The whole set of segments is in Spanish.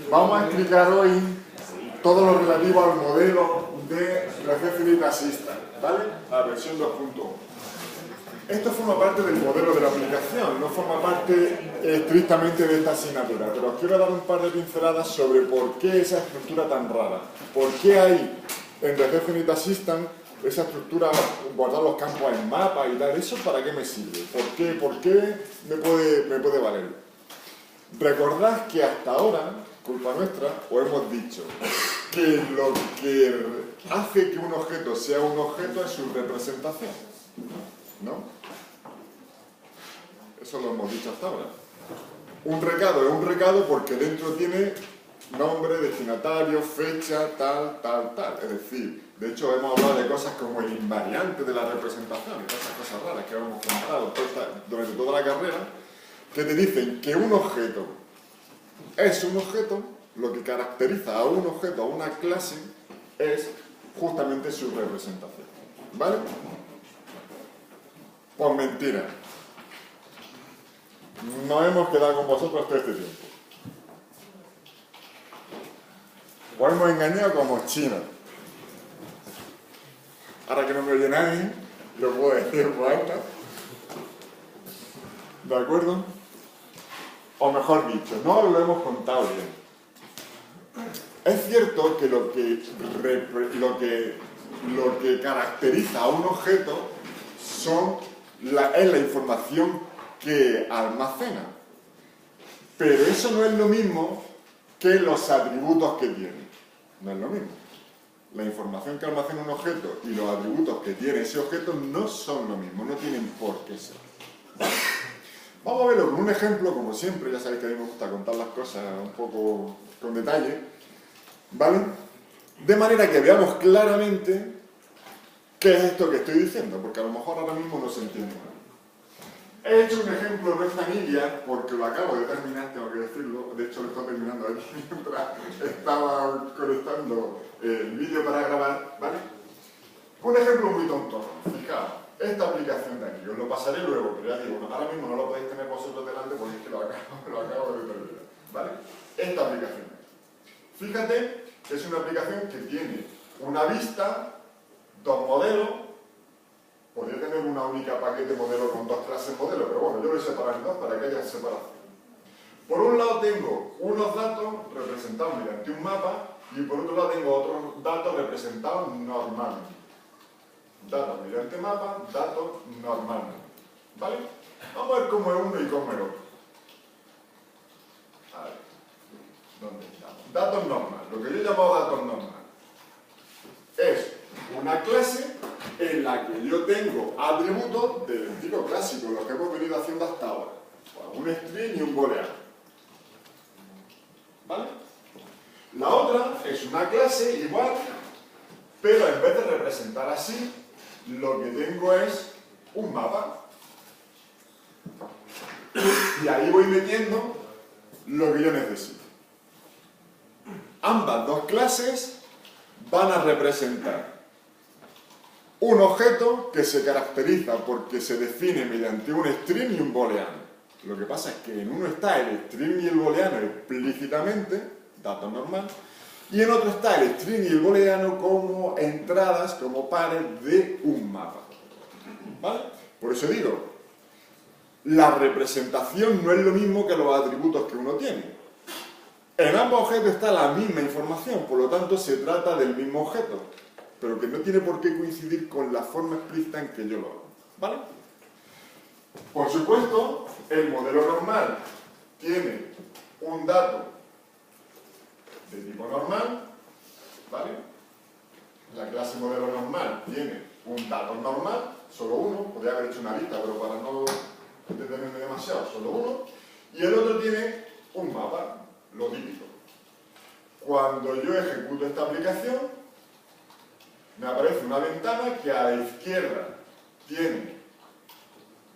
Vamos a explicar hoy todo lo relativo al modelo de Regresión Finita Assistant, ¿vale? La versión 2.1. Esto forma parte del modelo de la aplicación, no forma parte estrictamente de esta asignatura, pero os quiero dar un par de pinceladas sobre por qué esa estructura tan rara. ¿Por qué hay en Regresión Finita Assistant esa estructura, guardar los campos en mapa y tal? ¿Eso para qué me sirve? ¿Por qué me puede valer? Recordad que hasta ahora, culpa nuestra, os hemos dicho que lo que hace que un objeto sea un objeto es su representación, ¿no? Eso lo hemos dicho hasta ahora. Un recado es un recado porque dentro tiene nombre, destinatario, fecha, tal. Es decir, de hecho hemos hablado de cosas como el invariante de la representación y todas esas cosas raras que hemos contado durante toda la carrera, que te dicen que un objeto es un objeto. Lo que caracteriza a un objeto, a una clase, es justamente su representación, ¿vale? Pues mentira. Nos hemos quedado con vosotros todo este tiempo. Os hemos engañado como chinos. Ahora que no me oye nadie, lo puedo decir por alta. ¿De acuerdo? O mejor dicho, no lo hemos contado bien. Es cierto que lo que caracteriza a un objeto es la información que almacena. Pero eso no es lo mismo que los atributos que tiene. No es lo mismo. La información que almacena un objeto y los atributos que tiene ese objeto no son lo mismo, no tienen por qué ser. ¿Vale? Vamos a verlo con un ejemplo, como siempre. Ya sabéis que a mí me gusta contar las cosas un poco con detalle, ¿vale? De manera que veamos claramente qué es esto que estoy diciendo, porque a lo mejor ahora mismo no se entiende nada. He hecho un ejemplo, no es tan idea, porque lo acabo de terminar, tengo que decirlo. De hecho, lo estoy terminando aquí mientras estaba conectando el vídeo para grabar, ¿vale? Un ejemplo muy tonto. Fijaos, esta aplicación de aquí, os lo pasaré luego, pero ya digo, ahora mismo no lo podéis tener vosotros delante porque es que lo acabo de terminar, ¿vale? Esta aplicación. Fíjate que es una aplicación que tiene una vista, dos modelos. Podría tener una única paquete modelo con dos clases modelo, pero bueno, yo lo he separado en dos para que haya separación. Por un lado tengo unos datos representados mediante un mapa y por otro lado tengo otros datos representados normalmente. Datos mediante mapa, datos normalmente. ¿Vale? Vamos a ver cómo es uno y cómo es otro. A ver, ¿dónde estamos? Datos normales. Lo que yo he llamado datos normales es una clase en la que yo tengo atributos del tipo clásico, los que hemos venido haciendo hasta ahora. Un string y un booleano. ¿Vale? La otra es una clase igual, pero en vez de representar así, lo que tengo es un mapa. Y ahí voy metiendo lo que yo necesito. Ambas dos clases van a representar un objeto que se caracteriza porque se define mediante un string y un booleano. Lo que pasa es que en uno está el string y el booleano explícitamente, dato normal, y en otro está el string y el booleano como entradas, como pares de un mapa. ¿Vale? Por eso digo, la representación no es lo mismo que los atributos que uno tiene. En ambos objetos está la misma información, por lo tanto se trata del mismo objeto, pero que no tiene por qué coincidir con la forma explícita en que yo lo hago. ¿Vale? Por supuesto, el modelo normal tiene un dato de tipo normal, ¿vale? La clase modelo normal tiene un dato normal, solo uno, podría haber hecho una lista, pero para no entenderme demasiado, solo uno, y el otro tiene un mapa, lo típico. Cuando yo ejecuto esta aplicación, me aparece una ventana que a la izquierda tiene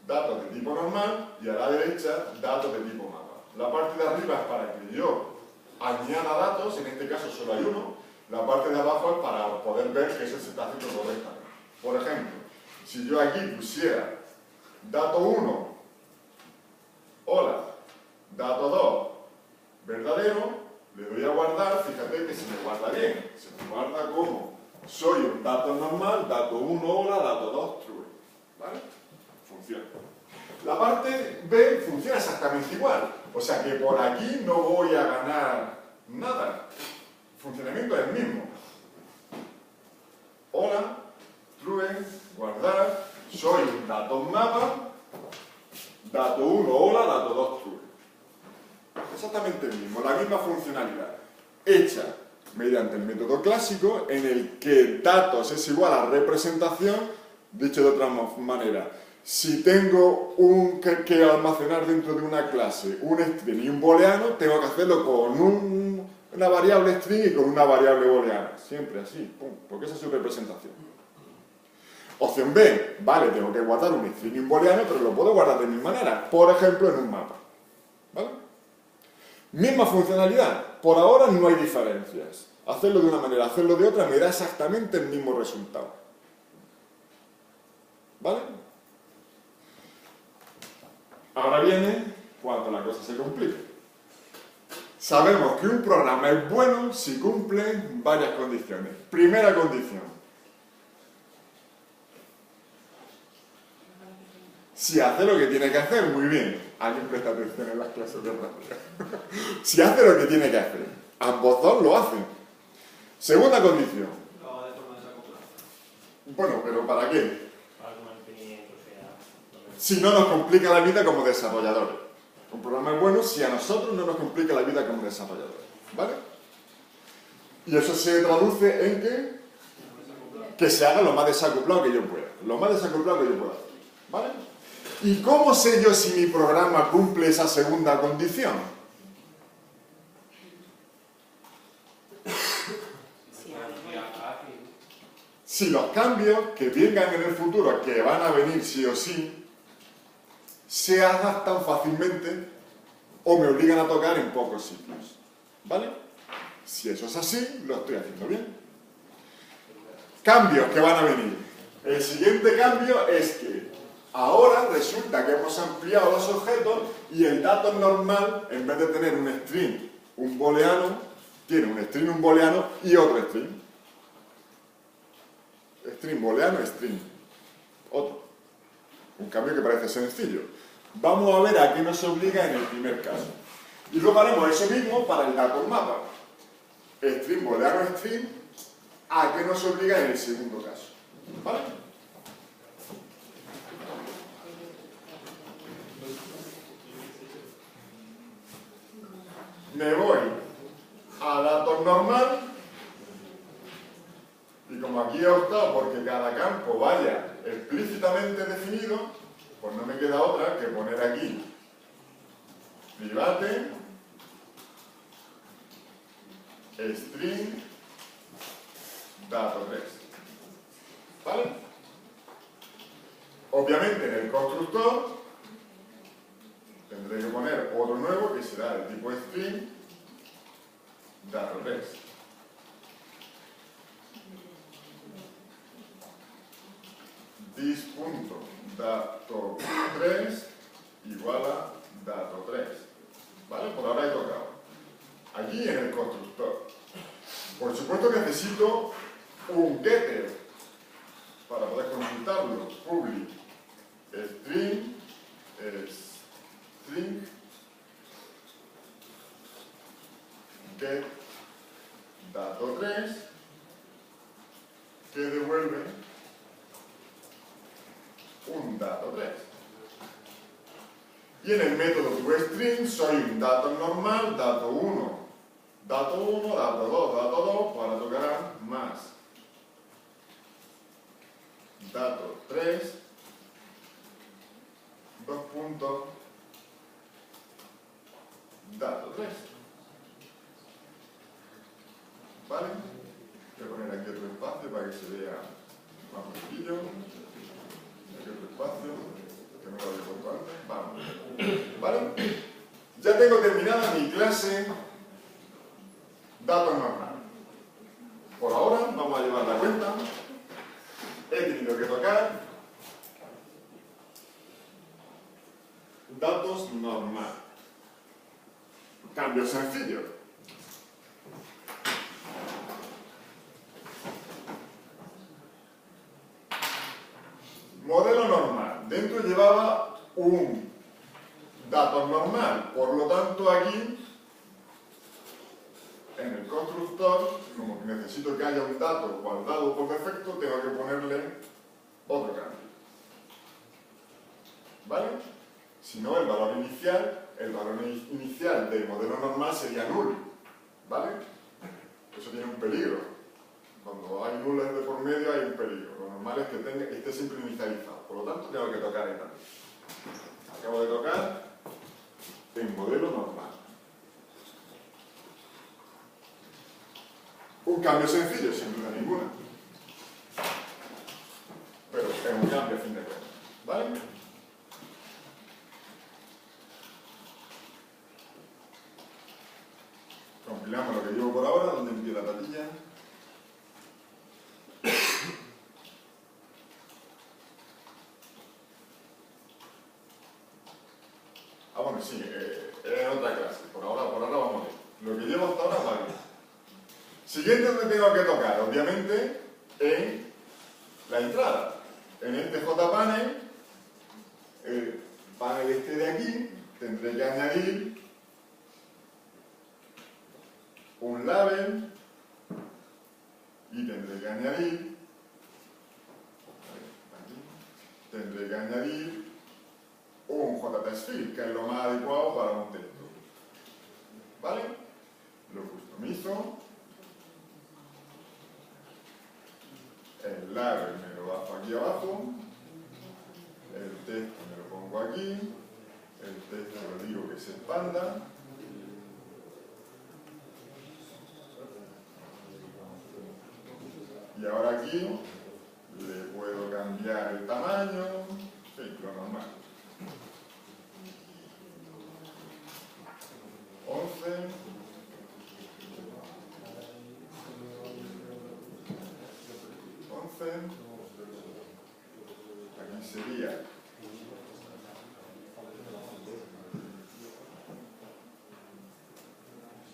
datos de tipo normal y a la derecha datos de tipo mapa. La parte de arriba es para que yo añada datos, en este caso solo hay uno. La parte de abajo es para poder ver que eso se está haciendo correctamente. Por ejemplo, si yo aquí pusiera dato 1, hola, dato 2, verdadero, le doy a guardar, fíjate que se me guarda bien, se me guarda como soy un dato normal, dato 1, hola, dato 2, true. ¿Vale? Funciona. La parte B funciona exactamente igual, o sea que por aquí no voy a ganar nada. El funcionamiento es el mismo. Hola, true, guardar, soy un dato mapa, dato 1, hola, dato 2, true. Exactamente el mismo, la misma funcionalidad, hecha mediante el método clásico en el que datos es igual a representación, dicho de otra manera. Si tengo que almacenar dentro de una clase un string y un booleano, tengo que hacerlo con una variable string y con una variable booleana. Siempre así, pum, porque esa es su representación. Opción B, vale, tengo que guardar un string y un booleano, pero lo puedo guardar de mil maneras. Por ejemplo, en un mapa. ¿Vale? Misma funcionalidad. Por ahora no hay diferencias. Hacerlo de una manera, hacerlo de otra, me da exactamente el mismo resultado. ¿Vale? Ahora viene cuando la cosa se complica. Sabemos que un programa es bueno si cumple varias condiciones. Primera condición. Si hace lo que tiene que hacer, muy bien. Alguien presta atención en las clases de radio. Si hace lo que tiene que hacer. Ambos dos lo hacen. Segunda condición. Lo haga de forma desacoplada. Bueno, ¿pero para qué? Para que el mantenimiento sea... Si no nos complica la vida como desarrolladores. Un programa es bueno si a nosotros no nos complica la vida como desarrolladores. ¿Vale? Y eso se traduce en que se haga lo más desacoplado que yo pueda. Lo más desacoplado que yo pueda hacer. ¿Vale? ¿Y cómo sé yo si mi programa cumple esa segunda condición? Si los cambios que vengan en el futuro, que van a venir sí o sí, se adaptan fácilmente o me obligan a tocar en pocos sitios. ¿Vale? Si eso es así, lo estoy haciendo bien. Cambios que van a venir. El siguiente cambio es que ahora resulta que hemos ampliado los objetos y el dato normal, en vez de tener un string, un booleano, tiene un string, un booleano y otro string. String, booleano, string. Otro. Un cambio que parece sencillo. Vamos a ver a qué nos obliga en el primer caso. Y luego haremos eso mismo para el dato mapa. String, booleano, string, a qué nos obliga en el segundo caso. ¿Vale? Me voy a datos normal y como aquí he optado porque cada campo vaya explícitamente definido, pues no me queda otra que poner aquí private string dato3. ¿Vale? Obviamente en el constructor tendré que poner otro nuevo que será el tipo string dato3. This.dato3 igual a dato3. ¿Vale? Por ahora he tocado. Aquí en el constructor. Por supuesto necesito un getter para poder consultarlo. Public string get dato3 que devuelve un dato3. Y en el método toString soy un dato normal, dato 1, dato 1, dato 2, dato 2, ahora tocará más dato 3, 2 puntos, dato 3. ¿Vale? Voy a poner aquí otro espacio para que se vea más poquillo. Aquí otro espacio, que no lo había puesto antes. Vamos. ¿Vale? Ya tengo terminada mi clase datos normal. Por ahora vamos a llevar la cuenta. He tenido que tocar datos normal. Cambio sencillo. Modelo normal. Dentro llevaba un dato normal. Por lo tanto, aquí, en el constructor, como que necesito que haya un dato guardado por defecto, tengo que ponerle otro cambio. ¿Vale? Si no, el valor inicial del modelo normal sería null. ¿Vale? Eso tiene un peligro. Cuando hay nulos de por medio hay un peligro. Lo normal es que esté siempre inicializado. Por lo tanto, tengo que tocar ahí también. Acabo de tocar en modelo normal. Un cambio sencillo, sin duda ninguna. Pero es un cambio a fin de cuentas. ¿Vale? Compilamos lo que llevo por ahora, donde empieza la tablilla. Bueno, sí, es otra clase. Por ahora vamos a ver. Lo que llevo hasta ahora va bien. Siguiente donde tengo que tocar, obviamente, en la entrada. En este JPanel, el panel este de aquí, tendré que añadir un label y tendré que añadir un JTextField, que es lo más adecuado para un texto. ¿Vale? Lo customizo. El label me lo bajo aquí abajo. El texto me lo pongo aquí. El texto le digo que se expanda. Y ahora aquí le puedo cambiar el tamaño. Sí, lo normal. 11. Aquí sería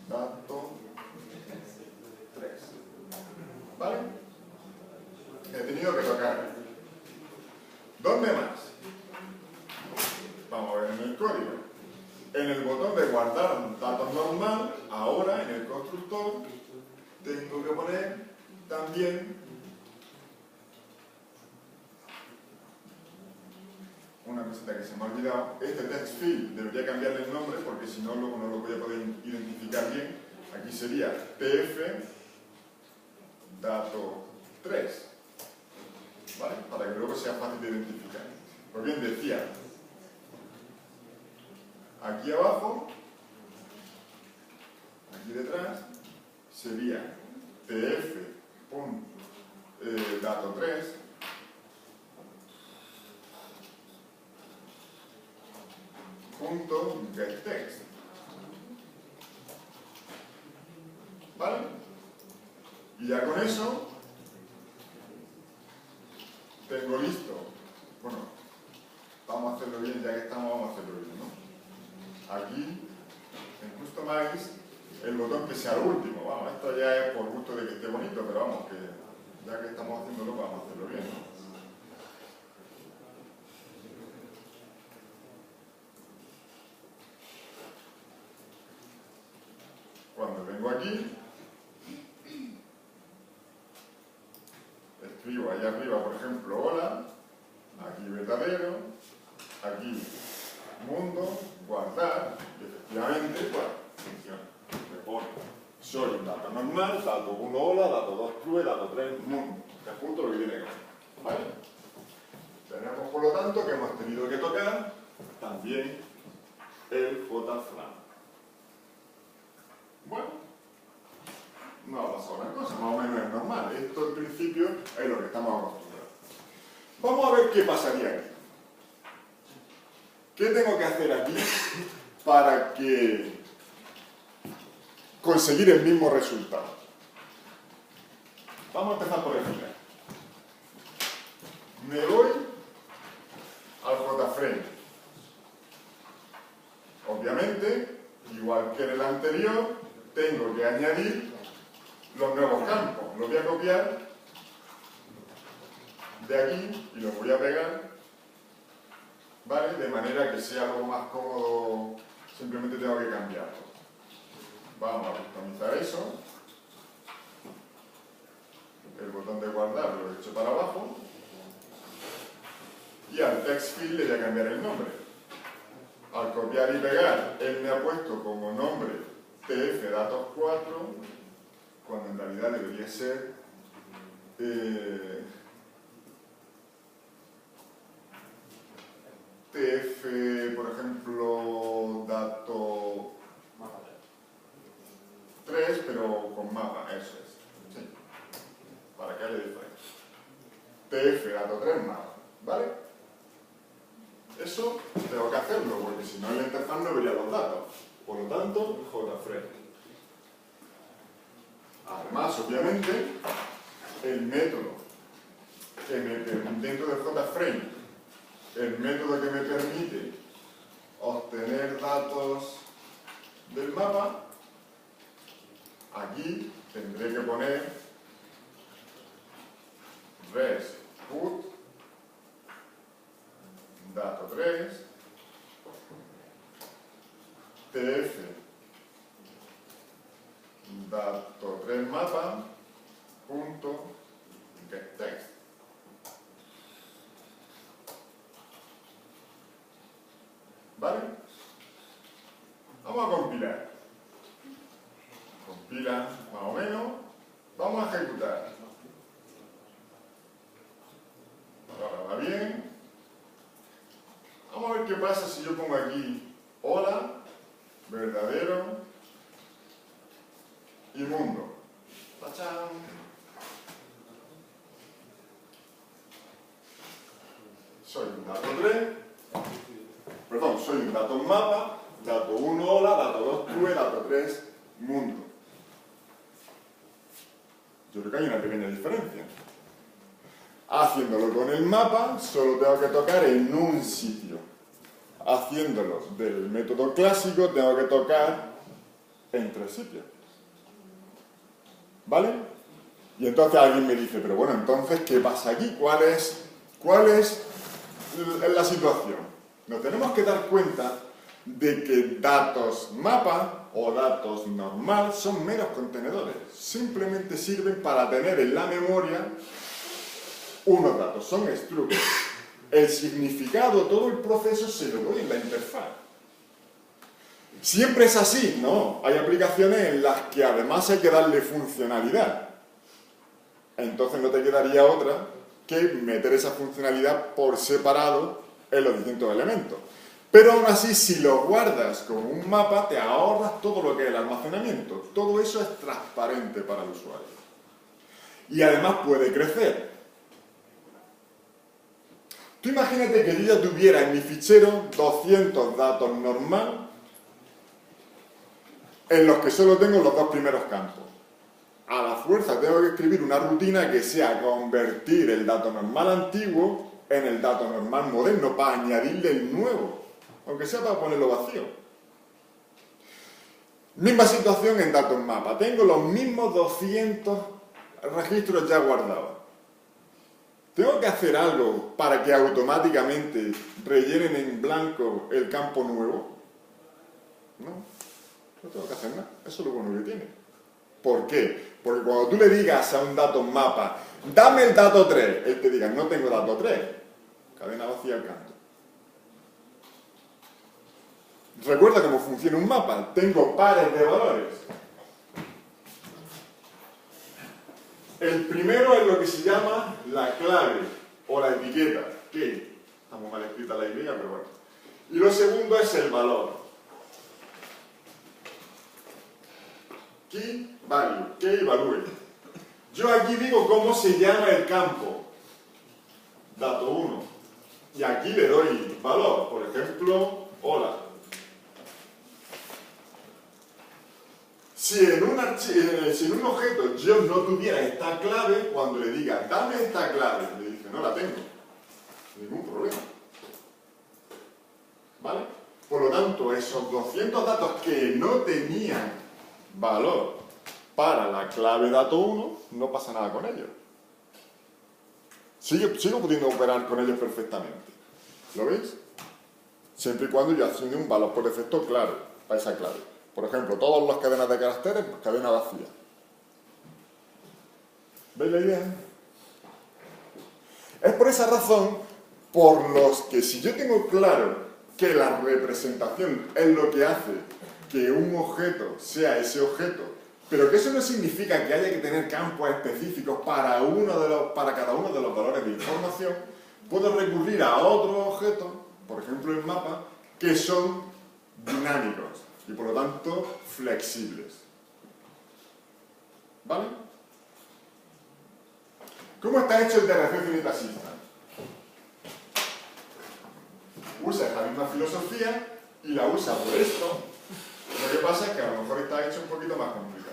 dato 3. ¿Vale? He tenido que tocar. ¿Dónde más? Vamos a ver en el código. En el botón de guardar datos normal, ahora en el constructor, tengo que poner también una cosita que se me ha olvidado. Este text field debería cambiarle el nombre porque si no luego no lo voy a poder identificar bien. Aquí sería tf dato 3, ¿vale? Para que luego sea fácil de identificar. Pues bien, decía, aquí abajo, aquí detrás, sería dato 3 punto getText. ¿Vale? Y ya con eso tengo listo. Bueno, vamos a hacerlo bien, ya que estamos, vamos a hacerlo bien, ¿no? Aquí, en Customize, el botón que sea lo último. Vamos, esto ya es por gusto de que esté bonito, pero vamos, que ya que estamos haciéndolo, vamos a hacerlo bien, ¿no? Cuando vengo aquí, escribo ahí arriba, por ejemplo, hola, aquí verdadero, aquí mundo, guardar, y efectivamente, bueno, funciona. Me pone, soy un dato normal, dato 1 hola, dato 2 true, dato 3 mundo, que es justo lo que tiene que hacer. ¿Vale? Tenemos, por lo tanto, que hemos tenido que tocar también el JFrame. Bueno, no ha pasado una cosa, más o menos es normal. Esto en principio es lo que estamos acostumbrados. Vamos a ver qué pasaría aquí. ¿Qué tengo que hacer aquí para conseguir el mismo resultado? Vamos a empezar por el final. Me voy al JFrame. Obviamente, igual que en el anterior, tengo que añadir los nuevos campos. Los voy a copiar de aquí y los voy a pegar, ¿vale? De manera que sea algo más cómodo, simplemente tengo que cambiarlo. Vamos a customizar eso. El botón de guardar lo he hecho para abajo. Y al text field le voy a cambiar el nombre. Al copiar y pegar, él me ha puesto como nombre TF datos 4, cuando en realidad debería ser TF, por ejemplo, dato 3, pero con mapa, eso es. ¿Sí? Para que haya diferencia. TF dato 3 mapa, ¿vale? Eso tengo que hacerlo, porque si no en la interfaz no vería los datos. Por lo tanto, JFrame. Además, obviamente, el método que dentro de JFrame, el método que me permite obtener datos del mapa, aquí tendré que poner res put dato 3 tf dato 3 mapa punto getText. ¿Vale? Vamos a compilar. Compila más o menos. Vamos a ejecutar. Ahora va bien. Vamos a ver qué pasa si yo pongo aquí hola, verdadero y mundo. ¡Tachán! Soy un dato 3, perdón, soy un dato mapa, dato 1 hola, dato 2 true, dato 3 mundo. Yo creo que hay una pequeña diferencia. Haciéndolo con el mapa, solo tengo que tocar en un sitio. Haciéndolo del método clásico, tengo que tocar en 3 sitios. ¿Vale? Y entonces alguien me dice, pero bueno, entonces, ¿qué pasa aquí? ¿Cuál es la situación? Nos tenemos que dar cuenta de que datos mapa o datos normal son meros contenedores. Simplemente sirven para tener en la memoria unos datos, son structs. El significado, todo el proceso se lo doy en la interfaz. ¿Siempre es así? No. Hay aplicaciones en las que además hay que darle funcionalidad. Entonces no te quedaría otra que meter esa funcionalidad por separado en los distintos elementos. Pero aún así, si lo guardas como un mapa, te ahorras todo lo que es el almacenamiento. Todo eso es transparente para el usuario. Y además puede crecer. Tú imagínate que yo ya tuviera en mi fichero 200 datos normal en los que solo tengo los 2 primeros campos. A la fuerza tengo que escribir una rutina que sea convertir el dato normal antiguo en el dato normal moderno para añadirle el nuevo, aunque sea para ponerlo vacío. Misma situación en datos mapa. Tengo los mismos 200 registros ya guardados. ¿Tengo que hacer algo para que automáticamente rellenen en blanco el campo nuevo? No tengo que hacer nada. Eso es lo bueno que tiene. ¿Por qué? Porque cuando tú le digas a un dato mapa, dame el dato 3, él te diga, no tengo dato 3. Cadena vacía al canto. Recuerda cómo funciona un mapa. Tengo pares de valores. El primero es lo que se llama la clave o la etiqueta. Key. Está muy mal escrita la Y, pero bueno. Y lo segundo es el valor. Key value. Key value. Yo aquí digo cómo se llama el campo. Dato 1. Y aquí le doy valor. Por ejemplo, hola. Si en un objeto yo no tuviera esta clave, cuando le diga, dame esta clave, le dice, no la tengo. Ningún problema. ¿Vale? Por lo tanto, esos 200 datos que no tenían valor para la clave dato 1, no pasa nada con ellos. Sigo pudiendo operar con ellos perfectamente. ¿Lo veis? Siempre y cuando yo asigne un valor por defecto claro para esa clave. Por ejemplo, todas las cadenas de caracteres, cadena vacía. ¿Veis la idea? Es por esa razón por los que si yo tengo claro que la representación es lo que hace que un objeto sea ese objeto, pero que eso no significa que haya que tener campos específicos para cada uno de los valores de información, puedo recurrir a otros objetos, por ejemplo el mapa, que son dinámicos y por lo tanto flexibles. ¿Vale? ¿Cómo está hecho el DRC Finita System? Usa esta misma filosofía y la usa por esto. Lo que pasa es que a lo mejor está hecho un poquito más complicado.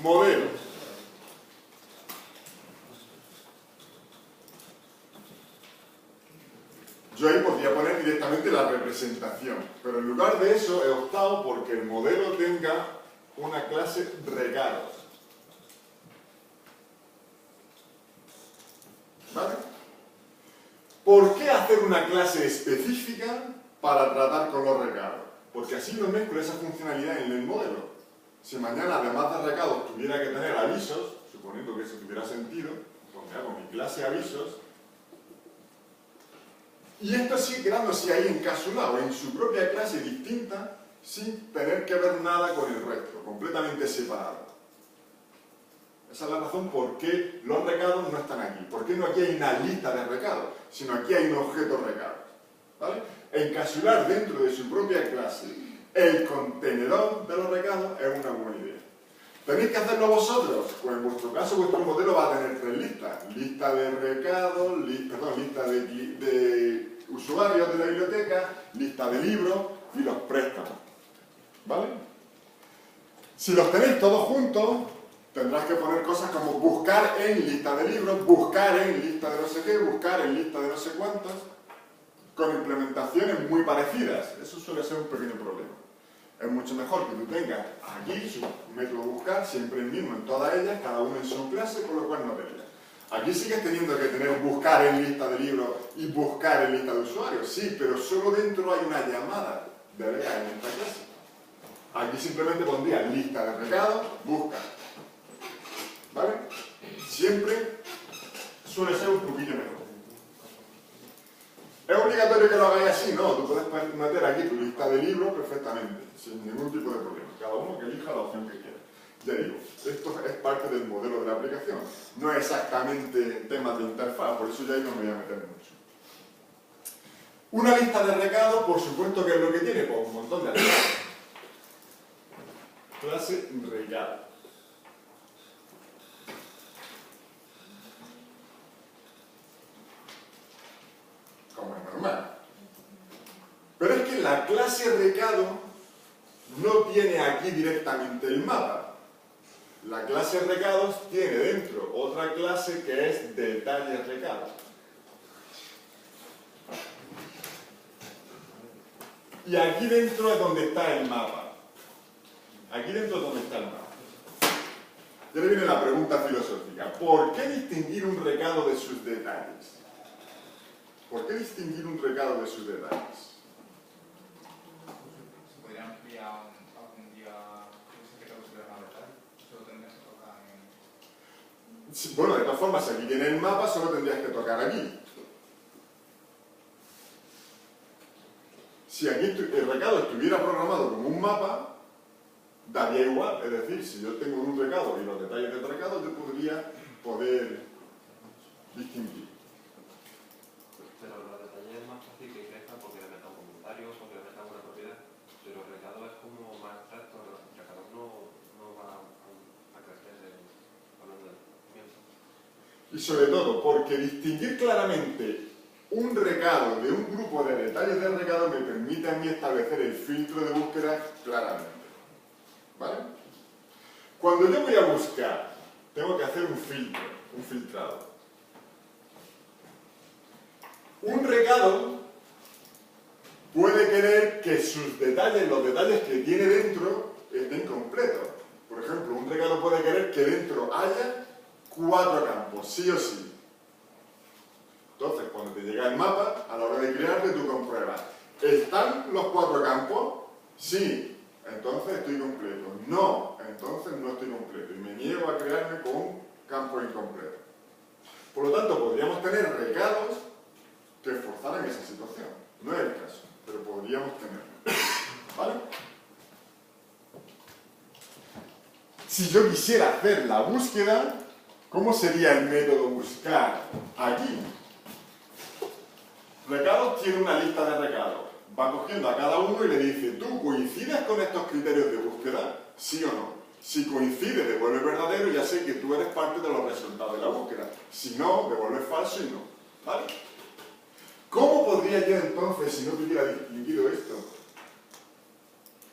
Modelo. Yo ahí podría poner directamente la representación, pero en lugar de eso he optado porque el modelo tenga una clase recados. ¿Vale? ¿Por qué hacer una clase específica para tratar con los recados? Porque así no mezclo esa funcionalidad en el modelo. Si mañana, además de recados, tuviera que tener avisos, suponiendo que eso tuviera sentido, pues hago mi clase avisos, y esto sigue quedándose ahí encapsulado en su propia clase distinta, sin tener que ver nada con el resto, completamente separado. Esa es la razón por qué los recados no están aquí. ¿Por qué no aquí hay una lista de recados? Sino aquí hay un objeto recado. ¿Vale? Encapsular dentro de su propia clase el contenedor de los recados es una buena idea. ¿Tenéis que hacerlo vosotros? Pues en vuestro caso vuestro modelo va a tener tres listas. Lista de recados, lista de usuarios de la biblioteca, lista de libros y los préstamos. ¿Vale? Si los tenéis todos juntos, tendrás que poner cosas como buscar en lista de libros, buscar en lista de no sé qué, buscar en lista de no sé cuántos, con implementaciones muy parecidas. Eso suele ser un pequeño problema. Es mucho mejor que tú tengas aquí su método buscar, siempre el mismo en todas ellas, cada uno en su clase, con lo cual no peleas. Aquí sigues teniendo que tener buscar en lista de libros y buscar en lista de usuarios, sí, pero solo dentro hay una llamada de leer en esta clase. Aquí simplemente pondría lista de recados, busca. ¿Vale? Siempre suele ser un poquillo mejor. ¿Es obligatorio que lo hagáis así? No, tú puedes meter aquí tu lista de libros perfectamente, sin ningún tipo de problema. Cada uno que elija la opción que quiera. Ya digo, esto es parte del modelo de la aplicación. No es exactamente temas de interfaz, por eso ya ahí no me voy a meter mucho. Una lista de recados, por supuesto, ¿qué es lo que tiene? Pues un montón de recados. Clase recado. Como es normal. Pero es que la clase recado no tiene aquí directamente el mapa. La clase recados tiene dentro otra clase que es detalles recados. Y aquí dentro es donde está el mapa. Aquí dentro es donde está el mapa. Y ahora viene la pregunta filosófica. ¿Por qué distinguir un recado de sus detalles? ¿Por qué distinguir un recado de sus detalles? ¿Se podría ampliar algún día ese recado sobre la verdad? Solo tendrías que tocar en... Sí, bueno, de todas formas, si aquí tiene el mapa, solo tendrías que tocar aquí. Si aquí el recado estuviera programado como un mapa, daría igual. Es decir, si yo tengo un recado y los detalles del recado, yo podría distinguir. Pero los detalles es más fácil que crezcan porque le meta un comentario, porque le meta una propiedad. Si Y sobre todo, porque distinguir claramente un recado de un grupo de detalles del recado me permite a mí establecer el filtro de búsqueda claramente. ¿Vale? Cuando yo voy a buscar, tengo que hacer un filtro, un filtrado. Un recado puede querer que sus detalles, los detalles que tiene dentro, estén completos. Por ejemplo, un recado puede querer que dentro haya 4 campos, sí o sí. Entonces, cuando te llega el mapa, a la hora de crearte, tú compruebas. ¿Están los 4 campos? Sí. Entonces estoy completo. No. Entonces no estoy completo. Y me niego a crearme con un campo incompleto. Por lo tanto, podríamos tener recados que forzaran esa situación. No es el caso, pero podríamos tenerlo. ¿Vale? Si yo quisiera hacer la búsqueda, ¿cómo sería el método buscar aquí? Recados tiene una lista de recados. Va cogiendo a cada uno y le dice, ¿tú coincides con estos criterios de búsqueda? ¿Sí o no? Si coincide, devuelve verdadero y ya sé que tú eres parte de los resultados de la búsqueda. Si no, devuelve falso y no. ¿Vale? ¿Cómo podría yo entonces, si no tuviera distinguido esto,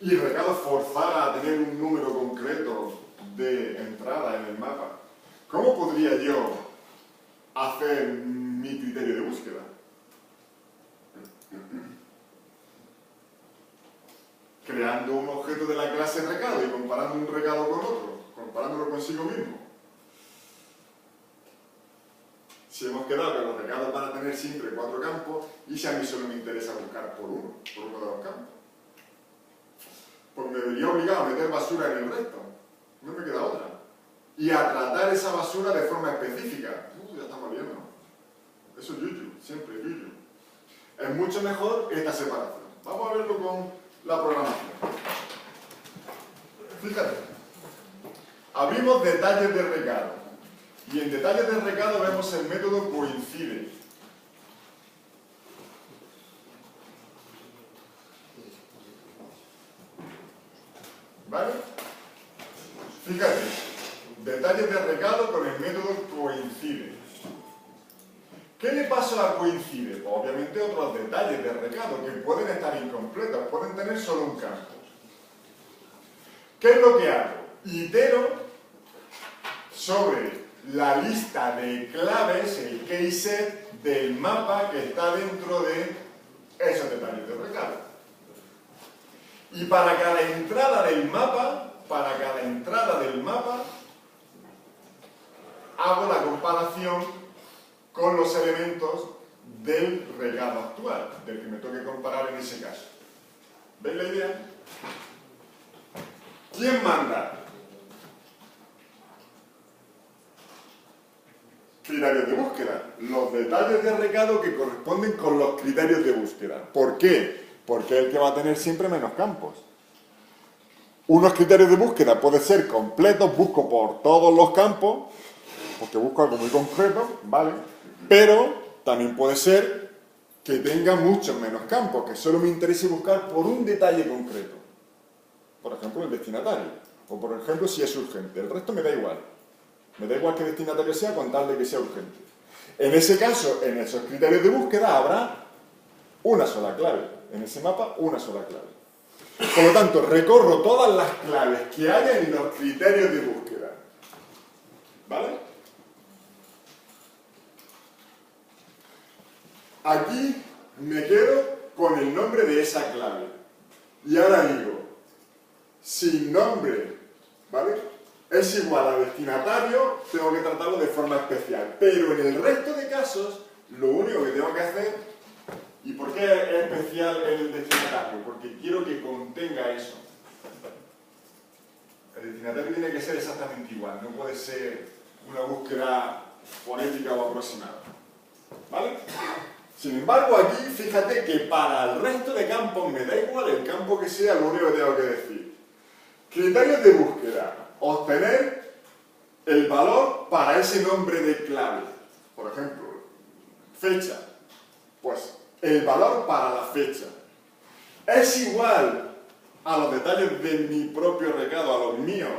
y recados forzara a tener un número concreto de entrada en el mapa, cómo podría yo hacer mi criterio de búsqueda? Creando un objeto de la clase recado y comparando un recado con otro, comparándolo consigo mismo. Si hemos quedado que los recados van a tener siempre 4 campos, y si a mí solo me interesa buscar por uno de los campos, pues me vería obligado a meter basura en el resto, no me queda otra. Y a tratar esa basura de forma específica. Ya estamos viendo. Eso es yuyu, siempre yuyu. Es mucho mejor esta separación. Vamos a verlo con la programación. Fíjate. Abrimos detalles de recado. Y en detalles de recado vemos el método coincide. ¿Vale? Fíjate. Detalles de recado con el método coincide. ¿Qué le pasa a coincide? Pues obviamente otros detalles de recado que pueden estar incompletos, pueden tener solo un campo. ¿Qué es lo que hago? Itero sobre la lista de claves, el keyset del mapa que está dentro de esos detalles de recado. Y para cada entrada del mapa, hago la comparación con los elementos del recado actual, del que me toque comparar en ese caso. ¿Veis la idea? ¿Quién manda? Criterios de búsqueda. Los detalles de recado que corresponden con los criterios de búsqueda. ¿Por qué? Porque es el que va a tener siempre menos campos. Unos criterios de búsqueda pueden ser completos, busco por todos los campos, porque busco algo muy concreto, ¿vale? Pero también puede ser que tenga muchos menos campos, que solo me interese buscar por un detalle concreto. Por ejemplo, el destinatario. O por ejemplo, si es urgente. El resto me da igual. Me da igual qué destinatario sea con tal de que sea urgente. En ese caso, en esos criterios de búsqueda habrá una sola clave. En ese mapa, una sola clave. Por lo tanto, recorro todas las claves que haya en los criterios de búsqueda. ¿Vale? Aquí me quedo con el nombre de esa clave. Y ahora digo, sin nombre, ¿vale? Es igual a destinatario, tengo que tratarlo de forma especial. Pero en el resto de casos, lo único que tengo que hacer... ¿Y por qué es especial el destinatario? Porque quiero que contenga eso. El destinatario tiene que ser exactamente igual, no puede ser una búsqueda fonética o aproximada. ¿Vale? Sin embargo, aquí fíjate que para el resto de campos me da igual el campo que sea, lo único que tengo que decir. Criterios de búsqueda. Obtener el valor para ese nombre de clave. Por ejemplo, fecha. Pues el valor para la fecha. Es igual a los detalles de mi propio recado, a los míos,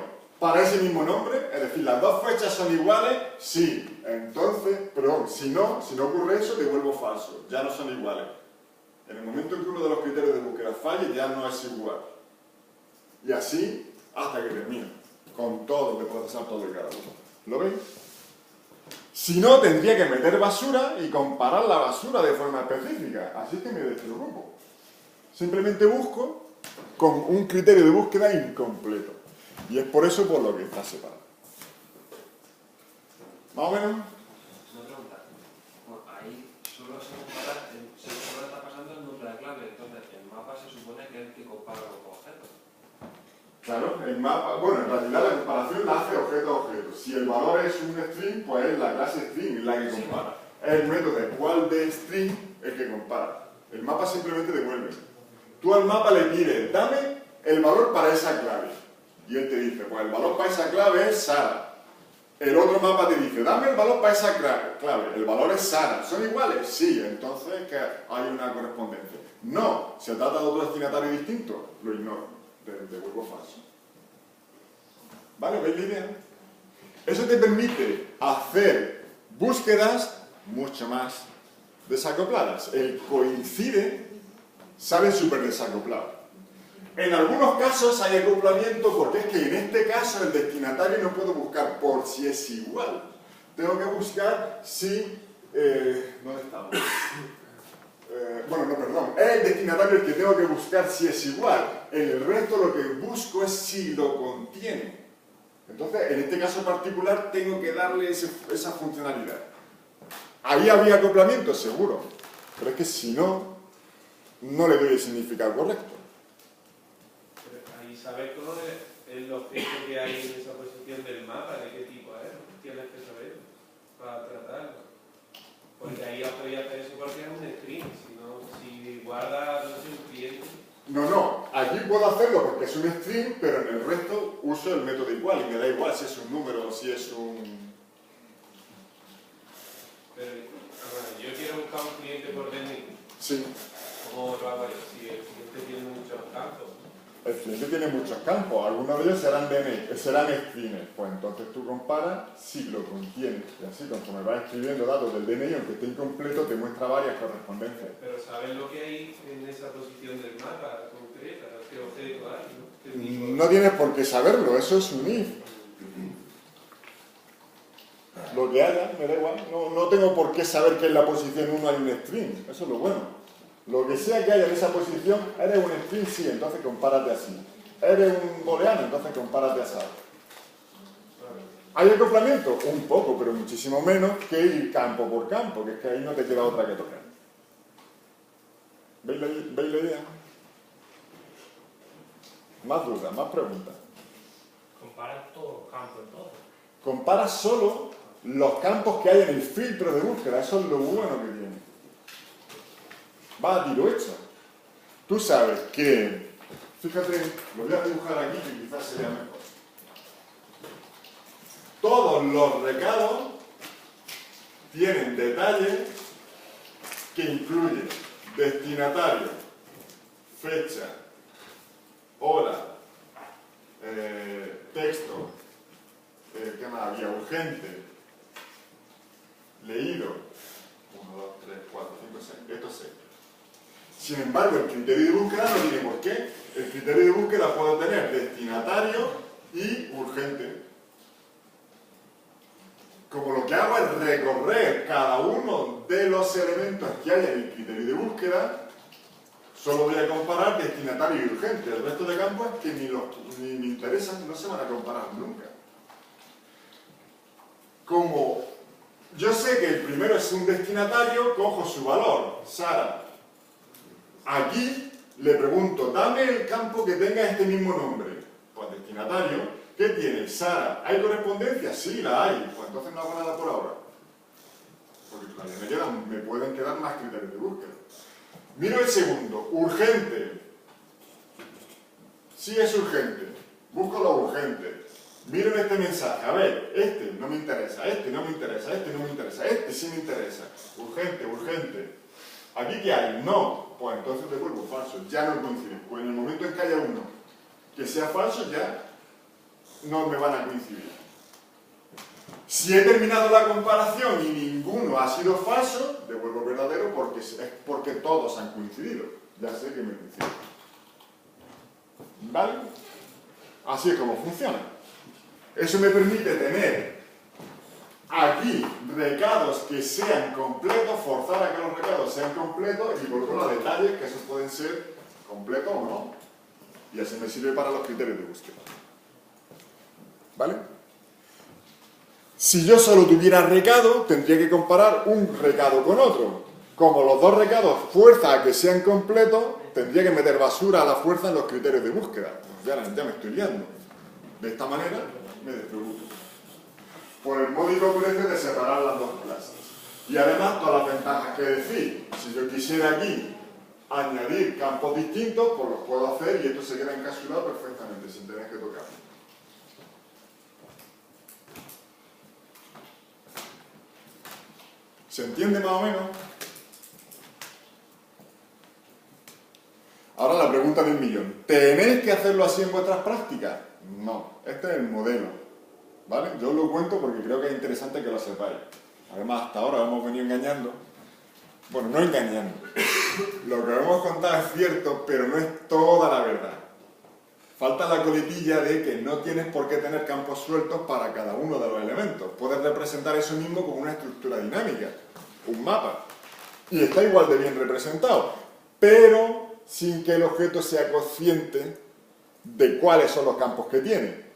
para ese mismo nombre, es decir, las dos fechas son iguales, sí, entonces, perdón, si no ocurre eso, devuelvo falso, ya no son iguales. En el momento en que uno de los criterios de búsqueda falle, ya no es igual. Y así hasta que termine, con todo, de procesar todo y cada uno. ¿Lo veis? Si no, tendría que meter basura y comparar la basura de forma específica, así que me despreocupo. Simplemente busco con un criterio de búsqueda incompleto. Y es por eso por lo que está separado. ¿Más o menos? Una pregunta. Bueno, ahí solo se compara, solo está pasando el número de clave, entonces el mapa se supone que es el que compara los objetos. Claro, el mapa, bueno, en realidad la comparación la hace objeto a objeto. Si el valor es un string, pues es la clase string la que compara. Es el método de cuál de string el que compara. El mapa simplemente devuelve. Tú al mapa le pides, dame el valor para esa clave. Y él te dice, pues el valor para esa clave es Sara. El otro mapa te dice, dame el valor para esa clave. El valor es Sara. ¿Son iguales? Sí, entonces que hay una correspondencia. No, se trata de otro destinatario distinto. Lo ignoro. Devuelvo falso. ¿Vale? ¿Veis la idea? Eso te permite hacer búsquedas mucho más desacopladas. El coincide sale súper desacoplado. En algunos casos hay acoplamiento porque es que en este caso el destinatario no puedo buscar por si es igual. Tengo que buscar si... ¿dónde estamos? Bueno, no, perdón. Es el destinatario el que tengo que buscar si es igual. En el resto lo que busco es si lo contiene. Entonces, en este caso particular tengo que darle esa funcionalidad. ¿Ahí había acoplamiento? Seguro. Pero es que si no, no le doy el significado correcto. Ahí saber cómo es el objeto que hay en esa posición del mapa, de qué tipo es, tienes que saber para tratarlo. Porque ahí podría hacer eso porque es un string, si guarda, no sé, un cliente. No, aquí puedo hacerlo porque es un string, pero en el resto uso el método igual y me da igual si es un número o si es un... Pero, bueno, yo quiero buscar un cliente por DNI. Sí. ¿Cómo lo hago yo? Si el cliente tiene muchos campos. El cliente tiene muchos campos, algunos de ellos serán strings, pues entonces tú comparas si lo contiene. Y así, conforme vas escribiendo datos del DNI, aunque esté incompleto, te muestra varias correspondencias. Pero ¿sabes lo que hay en esa posición del mapa concreta? ¿Qué objeto hay? ¿No? ¿Qué tipo de... No tienes por qué saberlo, eso es un if. Lo que haya, me da igual, no tengo por qué saber que en la posición 1 hay un string, eso es lo bueno. Lo que sea que haya en esa posición, eres un string, sí, entonces compárate así. Eres un booleano, entonces compárate así. ¿Hay acoplamiento? Un poco, pero muchísimo menos que ir campo por campo, que es que ahí no te queda otra que tocar. ¿Veis la idea? Más dudas, más preguntas. Comparas todos los campos entonces. Compara solo los campos que hay en el filtro de búsqueda, eso es lo bueno que tiene. Va a tiro hecho. Tú sabes que, fíjate, lo voy a dibujar aquí que quizás sería mejor. Todos los recados tienen detalles que incluyen destinatario, fecha, hora, texto, ¿qué más había? Urgente, leído, 1, 2, 3, 4, 5, 6, estos 6. Sin embargo, el criterio de búsqueda no tiene por qué. El criterio de búsqueda puedo tener destinatario y urgente. Como lo que hago es recorrer cada uno de los elementos que hay en el criterio de búsqueda, solo voy a comparar destinatario y urgente. El resto de campos que ni me interesan, no se van a comparar nunca. Como yo sé que el primero es un destinatario, cojo su valor, Sara. Aquí le pregunto, dame el campo que tenga este mismo nombre. Pues destinatario, ¿qué tiene? Sara. ¿Hay correspondencia? Sí, la hay. Pues entonces no hago nada por ahora. Porque todavía me pueden quedar más criterios de búsqueda. Miro el segundo, urgente. Sí es urgente. Busco lo urgente. Miro en este mensaje, a ver, este no me interesa, este no me interesa, este no me interesa, este sí me interesa. Urgente, urgente. ¿Aquí qué hay? No. Pues entonces devuelvo falso, ya no coincide. Pues en el momento en que haya uno que sea falso, ya no me van a coincidir. Si he terminado la comparación y ninguno ha sido falso, devuelvo verdadero porque es porque todos han coincidido. Ya sé que me coinciden. ¿Vale? Así es como funciona. Eso me permite tener aquí recados que sean completos, forzar a que los recados sean completos y por otro detalles que esos pueden ser completos o no. Y así me sirve para los criterios de búsqueda. ¿Vale? Si yo solo tuviera recado, tendría que comparar un recado con otro. Como los dos recados fuerza a que sean completos, tendría que meter basura a la fuerza en los criterios de búsqueda. Ya me estoy liando. De esta manera me despreocupo. Por el módico precio de separar las dos clases. Y además todas las ventajas que decir. Si yo quisiera aquí añadir campos distintos, pues los puedo hacer y esto se queda encapsulado perfectamente sin tener que tocar. ¿Se entiende más o menos? Ahora la pregunta del millón. ¿Tenéis que hacerlo así en vuestras prácticas? No, este es el modelo. ¿Vale? Yo os lo cuento porque creo que es interesante que lo sepáis. Además, hasta ahora hemos venido engañando. Bueno, no engañando. Lo que hemos contado es cierto, pero no es toda la verdad. Falta la coletilla de que no tienes por qué tener campos sueltos para cada uno de los elementos. Puedes representar eso mismo como una estructura dinámica, un mapa. Y está igual de bien representado, pero sin que el objeto sea consciente de cuáles son los campos que tiene.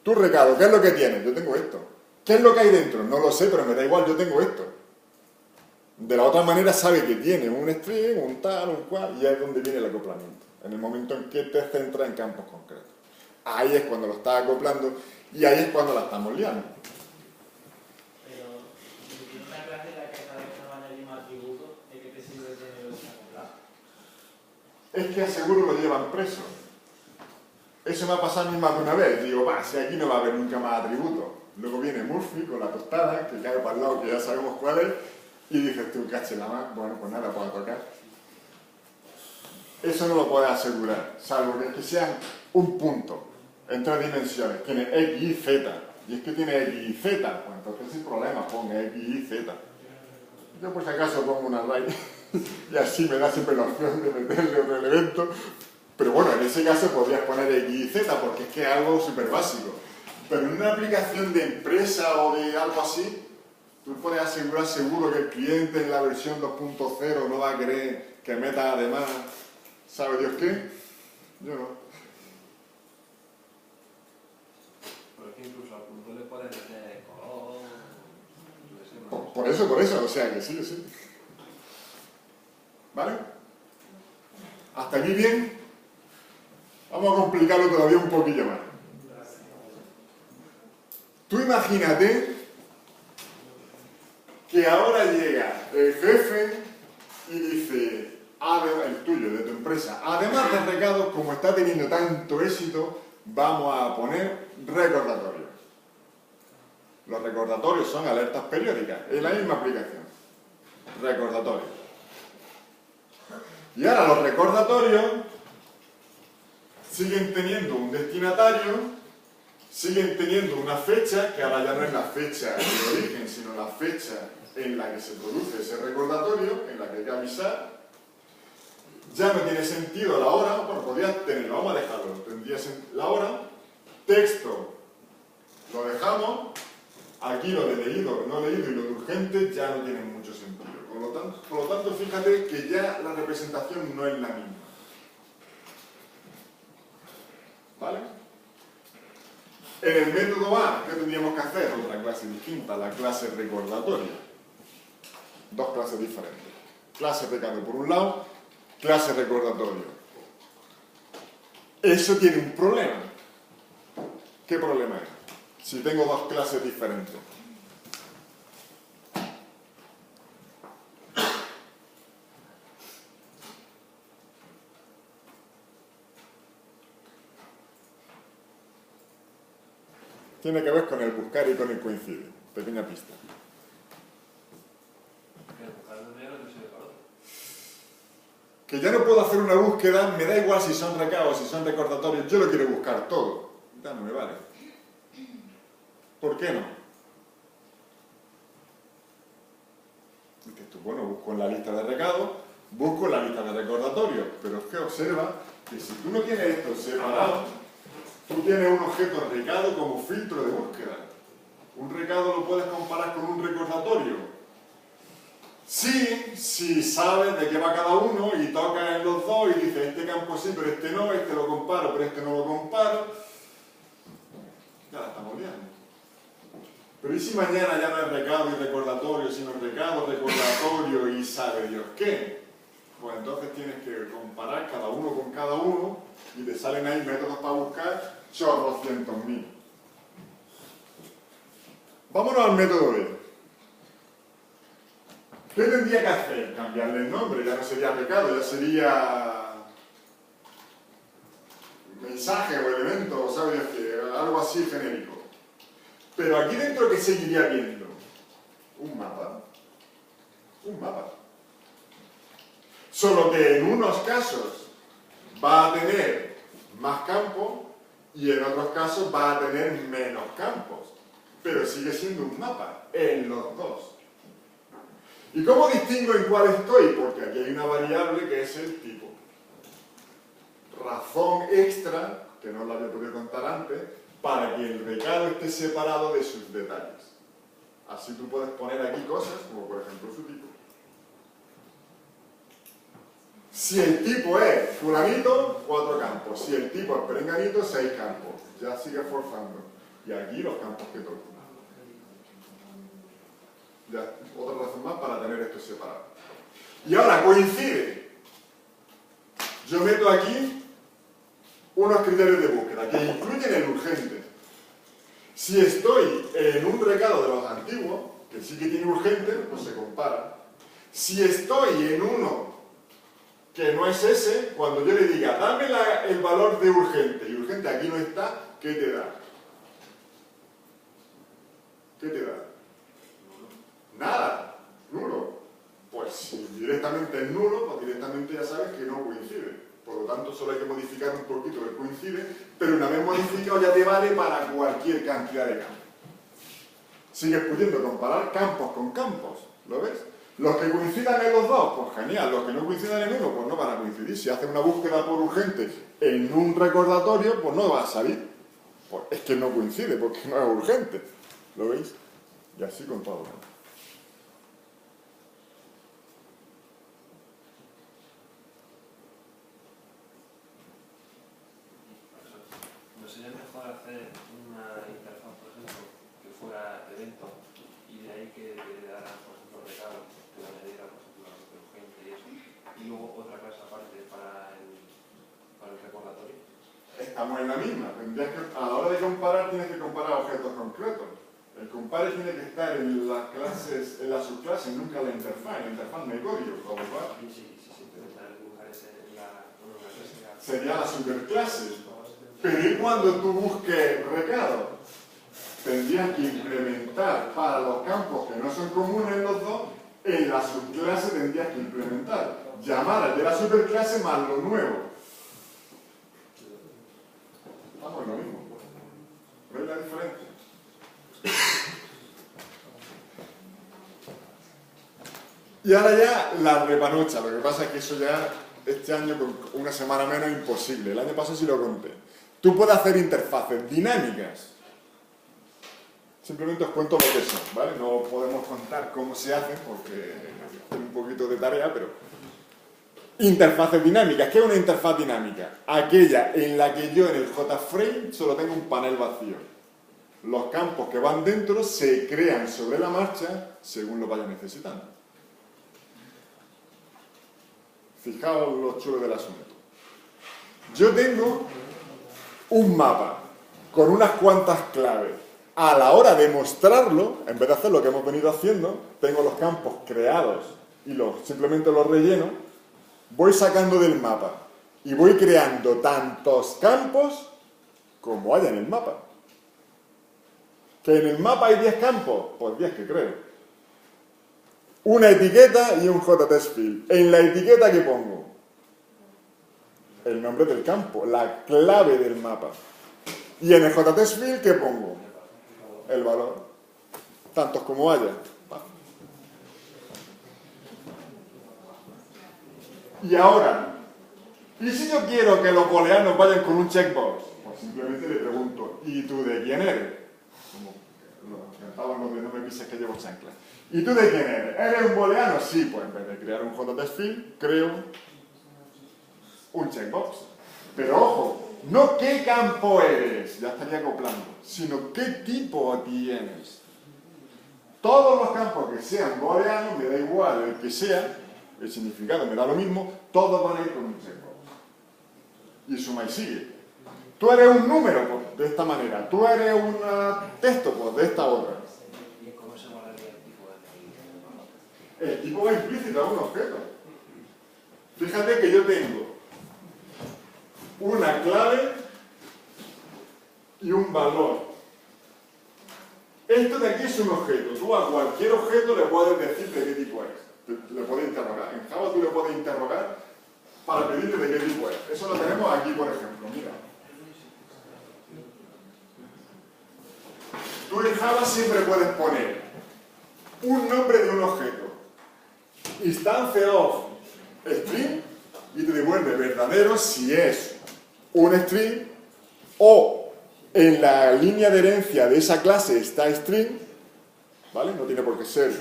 Tu recado, ¿qué es lo que tienes? Yo tengo esto. ¿Qué es lo que hay dentro? No lo sé, pero me da igual, yo tengo esto. De la otra manera sabe que tiene un string, un tal, un cual, y ahí es donde viene el acoplamiento. En el momento en que te centras en campos concretos. Ahí es cuando lo estás acoplando y ahí es cuando la estamos liando. Pero si tienes una clase en la que sabes que no va a añadir más atributos, ¿de qué te sirve tenerlo desacoplado? Es que seguro lo llevan preso. Eso me ha pasado a mí más de una vez. Digo, va, si aquí no va a haber nunca más atributos. Luego viene Murphy con la tostada, que cae para el lado, que ya sabemos cuál es, y dices tú, caché la más, bueno, pues nada, puedo tocar. Eso no lo puedes asegurar, salvo que sean un punto en 3 dimensiones. Tiene X y Z. Y es que tiene X y Z, pues entonces sin problema ponga X y Z. Yo por si acaso pongo una array y así me da siempre la opción de meterle otro elemento. Pero bueno, en ese caso podrías poner X y Z porque es que es algo súper básico. Pero en una aplicación de empresa o de algo así, tú puedes asegurar seguro que el cliente en la versión 2.0 no va a querer que meta además, ¿sabe Dios qué? Yo no. Pero es que incluso al punto le puedes meter color, yo qué sé, más. Por eso, o sea que sí, sí. ¿Vale? ¿Hasta aquí bien? Vamos a complicarlo todavía un poquillo más. Tú imagínate que ahora llega el jefe y dice, el tuyo, de tu empresa, además de recados, como está teniendo tanto éxito, vamos a poner recordatorios. Los recordatorios son alertas periódicas, es la misma aplicación. Recordatorios. Y ahora los recordatorios siguen teniendo un destinatario, siguen teniendo una fecha, que ahora ya no es la fecha de origen, sino la fecha en la que se produce ese recordatorio, en la que hay que avisar. Ya no tiene sentido la hora, bueno, podría tenerlo, vamos a dejarlo, tendría la hora. Texto, lo dejamos. Aquí lo de leído, no leído y lo de urgente ya no tienen mucho sentido. Por lo tanto, fíjate que ya la representación no es la misma. ¿Vale? En el método A, ¿qué tendríamos que hacer? Otra clase distinta, la clase recordatoria. Dos clases diferentes. Clase recado por un lado, clase recordatorio. Eso tiene un problema. ¿Qué problema es? Si tengo dos clases diferentes. Tiene que ver con el buscar y con el coincide. Pequeña pista. Que ya no puedo hacer una búsqueda, me da igual si son recados, si son recordatorios, yo lo quiero buscar todo. Ya no me vale. ¿Por qué no? Dices tú, bueno, busco en la lista de recados, busco en la lista de recordatorios, pero es que observa que si tú no tienes esto separado, tú tienes un objeto recado como filtro de búsqueda. Un recado lo puedes comparar con un recordatorio. Sí, si sabes de qué va cada uno y tocas en los dos y dices, este campo sí, pero este no, este lo comparo, pero este no lo comparo, ya la estamos liando. Pero ¿y si mañana ya no es recado y recordatorio, sino recado, recordatorio y sabe Dios qué? Pues entonces tienes que comparar cada uno con cada uno y te salen ahí métodos para buscar chorrocientos mil. Vámonos al método B. ¿Qué tendría que hacer? Cambiarle el nombre, ya no sería recado, ya sería mensaje o elemento, ¿sabes? Algo así genérico. Pero aquí dentro, ¿qué seguiría viendo? Un mapa. Un mapa. Solo que en unos casos va a tener más campos y en otros casos va a tener menos campos. Pero sigue siendo un mapa en los dos. ¿Y cómo distingo en cuál estoy? Porque aquí hay una variable que es el tipo. Razón extra, que no la había podido contar antes, para que el recado esté separado de sus detalles. Así tú puedes poner aquí cosas, como por ejemplo su tipo. Si el tipo es fulanito, 4 campos. Si el tipo es perenganito, 6 campos. Ya sigue forzando. Y aquí los campos que tocan. Ya, otra razón más para tener esto separado. Y ahora coincide. Yo meto aquí unos criterios de búsqueda que incluyen el urgente. Si estoy en un recado de los antiguos, que sí que tiene urgente, pues se compara. Si estoy en uno que no es ese, cuando yo le diga, dame el valor de urgente, y urgente aquí no está, ¿qué te da? ¿Qué te da? Nada, nulo. Pues si directamente es nulo, pues directamente ya sabes que no coincide. Por lo tanto, solo hay que modificar un poquito que coincide, pero una vez modificado ya te vale para cualquier cantidad de campos. Sigues pudiendo comparar campos con campos, ¿lo ves? Los que coincidan en los dos, pues genial. Los que no coincidan en uno, pues no van a coincidir. Si haces una búsqueda por urgente en un recordatorio, pues no va a salir. Pues es que no coincide, porque no es urgente. ¿Lo veis? Y así con todo. ¿No sería mejor hacer una interfaz, por ejemplo, que fuera evento y de ahí que le dara, por ejemplo, recado, que le añadiera, por ejemplo, urgente y eso, y luego otra clase aparte para el recordatorio? Estamos en la misma. Tendrías que, a la hora de comparar, tienes que comparar objetos concretos. El compare tiene que estar en las clases, en las subclases, nunca en la interfaz. En la interfaz no hay código, ¿cómo va? Sí, simplemente dibujar ese en una clase. Sería la superclase. Pero ¿y cuando tú busques recado? Tendrías que implementar para los campos que no son comunes los dos, en la subclase tendrías que implementar llamadas de la superclase más lo nuevo. Vamos, lo mismo. ¿Veis la diferencia? Y ahora ya la repanocha. Lo que pasa es que eso ya, este año con una semana menos, imposible. El año pasado sí lo conté. Tú puedes hacer interfaces dinámicas. Simplemente os cuento lo que son, ¿vale? No podemos contar cómo se hacen porque es un poquito de tarea, pero... Interfaces dinámicas. ¿Qué es una interfaz dinámica? Aquella en la que yo en el JFrame solo tengo un panel vacío. Los campos que van dentro se crean sobre la marcha según lo vaya necesitando. Fijaos lo chulo del asunto. Yo tengo un mapa con unas cuantas claves. A la hora de mostrarlo, en vez de hacer lo que hemos venido haciendo, tengo los campos creados y simplemente los relleno, voy sacando del mapa y voy creando tantos campos como haya en el mapa. ¿Que en el mapa hay 10 campos? Pues 10 que creo. Una etiqueta y un JTestField. En la etiqueta, ¿qué pongo? El nombre del campo, la clave del mapa. Y en el JTestField, ¿qué pongo? El valor. Tantos como haya. Y ahora, ¿y si yo quiero que los booleanos vayan con un checkbox? Pues simplemente le pregunto, ¿y tú de quién eres? Como lo cantaban los de no me pises que llevo chanclas. ¿Y tú de quién eres? ¿Eres un booleano? Sí, pues en vez de crear un JTestField, creo un checkbox. Pero ojo, no qué campo eres, ya estaría acoplando, sino qué tipo tienes. Todos los campos que sean booleanos, me da igual el que sea, el significado me da lo mismo, todos van a ir con un checkbox. Y suma y sigue. Tú eres un número, pues, de esta manera. Tú eres un texto, pues, de esta otra. ¿Y cómo se guardaría el tipo de El tipo va implícito a un objeto. Fíjate que yo tengo una clave y un valor. Esto de aquí es un objeto. Tú a cualquier objeto le puedes decir de qué tipo es. Le puedes interrogar. En Java tú le puedes interrogar para pedirle de qué tipo es. Eso lo tenemos aquí, por ejemplo. Mira. Tú en Java siempre puedes poner un nombre de un objeto, instancia of string, y te devuelve verdadero si es un string, o en la línea de herencia de esa clase está string, ¿vale? No tiene por qué ser.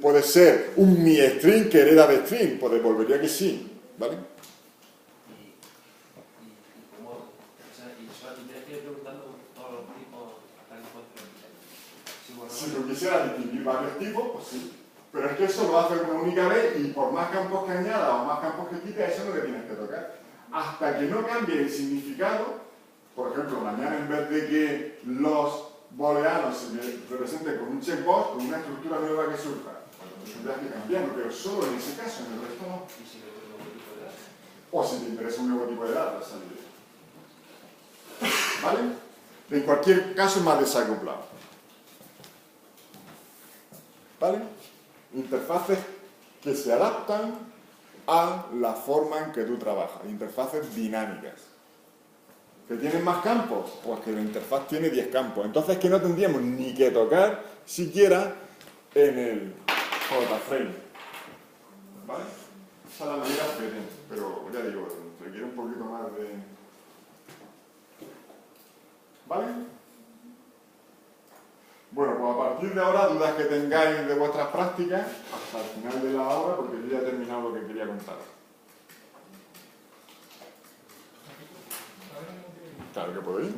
Puede ser un mi string que hereda de string, pues devolvería que sí, ¿vale? y cómo, o sea, y tienes que ir preguntando todos los tipos hasta que encuentres. Si tú quisieras distinguir varios tipos, pues sí. Pero es que eso lo hace una única vez y por más campos que añadas o más campos que quites, eso no le tienes que tocar. Hasta que no cambie el significado, por ejemplo, mañana en vez de que los booleanos se representen con un checkbox, con una estructura nueva que surja. Bueno, tendrás que cambiarlo, pero solo en ese caso, en el resto no. Y si le doy un nuevo tipo de datos. O si te interesa un nuevo tipo de datos, ¿vale? En cualquier caso es más desacoplado. ¿Vale? Interfaces que se adaptan a la forma en que tú trabajas. Interfaces dinámicas. ¿Que tienen más campos? Pues que la interfaz tiene 10 campos. Entonces que no tendríamos ni que tocar siquiera en el JFrame. ¿Vale? Esa es la manera diferente, pero ya digo, requiere un poquito más de... ¿Vale? Bueno, pues a partir de ahora, dudas que tengáis de vuestras prácticas, hasta el final de la hora, porque yo ya he terminado lo que quería contaros. Claro que podéis.